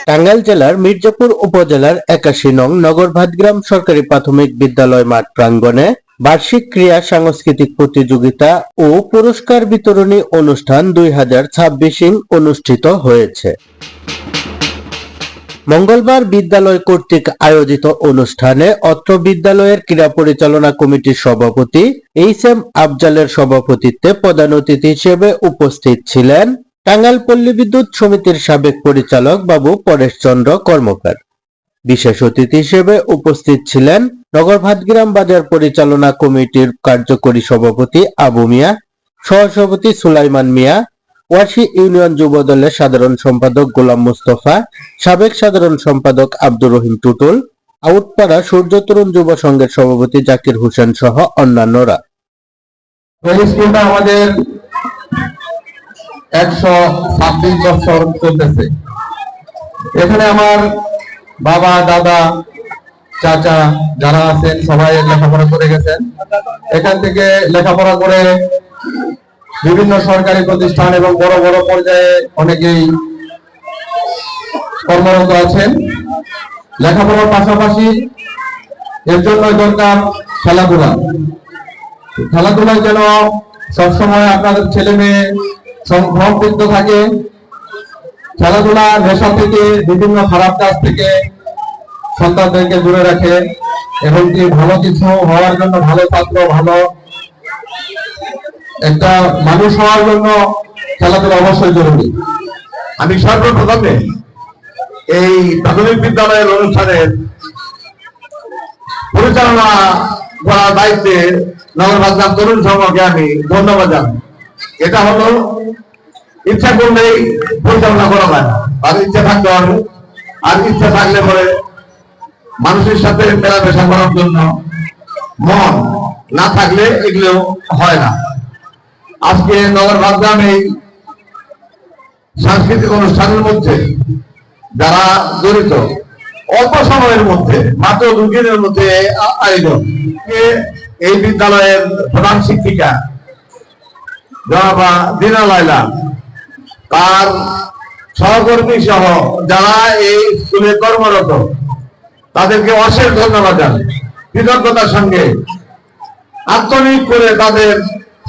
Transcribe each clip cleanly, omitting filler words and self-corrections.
টাঙ্গাইল জেলার মির্জাপুর উপজেলার ৮১ নং নগরভাতগ্রাম সরকারি প্রাথমিক বিদ্যালয় মাঠ প্রাঙ্গণে বার্ষিক ক্রীড়া সাংস্কৃতিক প্রতিযোগিতা ও পুরস্কার বিতরণী অনুষ্ঠান 2026 অনুষ্ঠিত হয়েছে। মঙ্গলবার বিদ্যালয় কর্তৃক আয়োজিত অনুষ্ঠানে অত্র বিদ্যালয়ের ক্রীড়া পরিচালনা কমিটির সভাপতি এইচ.এম. আফজালের সভাপতিত্বে প্রধান অতিথি হিসেবে উপস্থিত ছিলেন টাঙ্গাইল পল্লী বিদ্যুৎ সমিতির সাবেক পরিচালক বাবু পরেশ চন্দ্র কর্মকার। বিশেষ অতিথি হিসেবে উপস্থিত ছিলেন নগরভাতগ্রাম বাজার পরিচালনা কমিটির কার্যকরী সভাপতি আবু মিয়া, সহসভাপতি সুলাইমান মিয়া, ওয়াশি ইউনিয়ন যুব দলের সাধারণ সম্পাদক গোলাম মুস্তফা, সাবেক সাধারণ সম্পাদক আব্দুর রহিম টুটুল, আউটপাড়া সূর্য তরুণ যুব সংঘের সভাপতি জাকির হোসেন সহ অন্যান্যরা। আমাদের 126 বছর চলতেছে। এখানে আমার বাবা, দাদা, চাচা যারা আছেন সবাই লেখাপড়া করে গেছেন। এখান থেকে লেখাপড়া করে বিভিন্ন সরকারি প্রতিষ্ঠান এবং বড় বড় পর্যায়ে অনেকেই কর্মরত আছেন। লেখাপড়ার পাশাপাশি এর জন্য দরকার খেলাধুলা। খেলাধুলায় যেন সবসময় আপনাদের ছেলে মেয়ে সম্পৃক্ত থাকে। খেলাধুলা নেশা থেকে, বিভিন্ন খারাপ কাজ থেকে সন্তানদেরকে দূরে রাখে এবং কি ভালো কিছু হওয়ার জন্য, ভালো ছাত্র, ভালো একটা মানুষ হওয়ার জন্য খেলাধুলা অবশ্যই জরুরি। আমি সর্বপ্রথমে এই প্রাথমিক বিদ্যালয়ের অনুষ্ঠানের পরিচালনা করার দায়িত্বে নগরভাতগ্রাম তরুণ সংঘকে আমি ধন্যবাদ জানাই। এটা হলো ইচ্ছা করলেই পরিচালনা করা যায় না, আর ইচ্ছা থাকতে হবে। আর ইচ্ছা থাকলে পরে মানুষের সাথে মেলামেশা করার জন্য মন না থাকলে এগুলো হয় না। আজকে নগরভাতগ্রাম এই সাংস্কৃতিক অনুষ্ঠানের মধ্যে যারা জড়িত, অল্প সময়ের মধ্যে মাত্র 2 দিনের মধ্যে আয়োজন, এই বিদ্যালয়ের প্রধান শিক্ষিকা জনাবা দিনা লাইলা, তার সহকর্মী সহ যারা এই স্কুলে কর্মরত, তাদেরকে অশেষ ধন্যবাদ জানাই। কৃতজ্ঞতার সঙ্গে আত্মনিয়োগ করে তাদের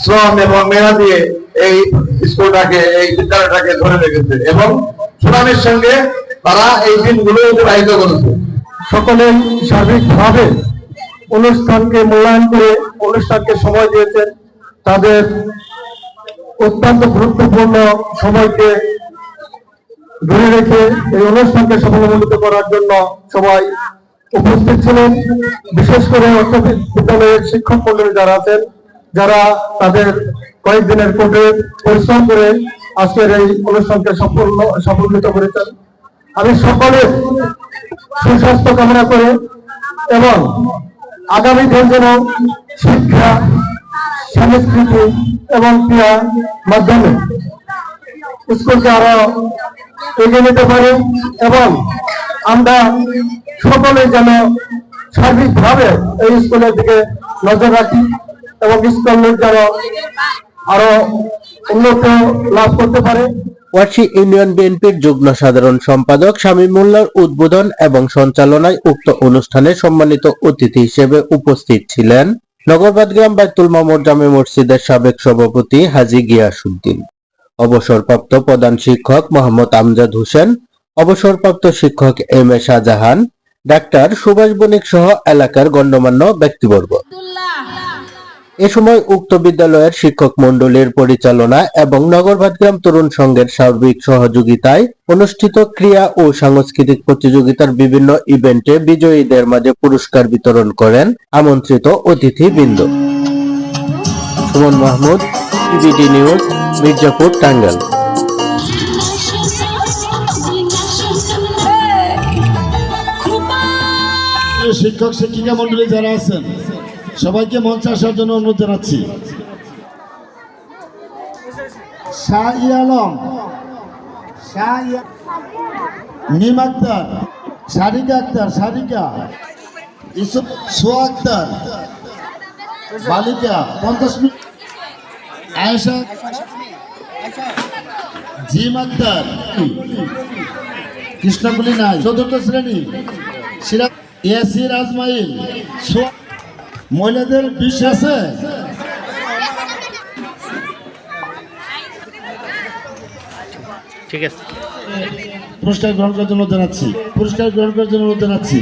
শ্রম এবং মেধা দিয়ে এই স্কুলটাকে, এই বিদ্যালয়টাকে ধরে রেখেছে এবং সুনামের সঙ্গে তারা এই দিনগুলো অতিবাহিত করেছে। সকলে সার্বিকভাবে অনুষ্ঠানকে মূল্যায়ন করে অনুষ্ঠানকে সময় দিয়েছেন। তাদের অত্যন্ত গুরুত্বপূর্ণ সময়কে ধরে রেখে এই অনুষ্ঠানকে সফলমণ্ডিত করার জন্য সবাই উপস্থিত ছিলেন। বিশেষ করে অত্র বিদ্যালয়ের শিক্ষক মন্ডলী যারা আছেন, যারা তাদের কয়েকদিনের কঠোর পরিশ্রম করে আজকের এই অনুষ্ঠানকে সফলমণ্ডিত করেছেন। আমি সকলের সুস্বাস্থ্য কামনা করে এবং আগামী দিন যেন শিক্ষা, সংস্কৃতি এবং ক্রীড়ার মাধ্যমে স্কুলকে আরো এগিয়ে নিতে পারি এবং আমরা সকলে যেন সার্বিকভাবে এই স্কুলের দিকে নজর রাখি এবং স্কুলের যেন আরো উন্নত লাভ করতে পারে। ওয়াশি ইউনিয়ন বিএনপির যুগ্ম সাধারণ সম্পাদক শামীম মোল্লার উদ্বোধন এবং সঞ্চালনায় উক্ত অনুষ্ঠানে সম্মানিত অতিথি হিসেবে উপস্থিত ছিলেন নগরভাতগ্রাম বাইতুল মামুর জামে মসজিদের সাবেক সভাপতি হাজী গিয়াসউদ্দিন, অবসরপ্রাপ্ত প্রধান শিক্ষক মোহাম্মদ আমজাদ হোসেন, অবসরপ্রাপ্ত শিক্ষক এম.এ. শাহজাহান, ডাক্তার সুভাষ বণিক সহ এলাকার গণ্যমান্য ব্যক্তিবর্গ। এ সময় উক্ত বিদ্যালয়ের শিক্ষক মণ্ডলীর পরিচালনা এবং নগরভাতগ্রাম তরুণ সংঘের সার্বিক সহযোগিতায় অনুষ্ঠিত ক্রীড়া ও সাংস্কৃতিক প্রতিযোগিতার বিভিন্ন ইভেন্টে বিজয়ীদের মাঝে পুরস্কার বিতরণ করেন আমন্ত্রিত অতিথিবৃন্দ। Suman Mahmud, TVD news, Mirzapur, Tangail. শিক্ষক শিক্ষিকা মন্ডলী যারা আছেন সবাইকে মঞ্চে আসার জন্য অনুরোধ জানাচ্ছি। শাহ আলম, নিম আক্তার, সারিকা আক্তার, সারিকা, ইউসুফ, সোয়া আক্তার, বালিকা 50 মিনিট, আয়েশা। জিম আক্তার, কৃষ্ণকুলি নাই, চতুর্থ শ্রেণী, ইয়াসির আজমাইল, মহিলাদের বিষয় আছে। ঠিক আছে, পুরস্কার গ্রহণ করার জন্য জানাচ্ছি, পুরস্কার গ্রহণ করার জন্য জানাচ্ছি।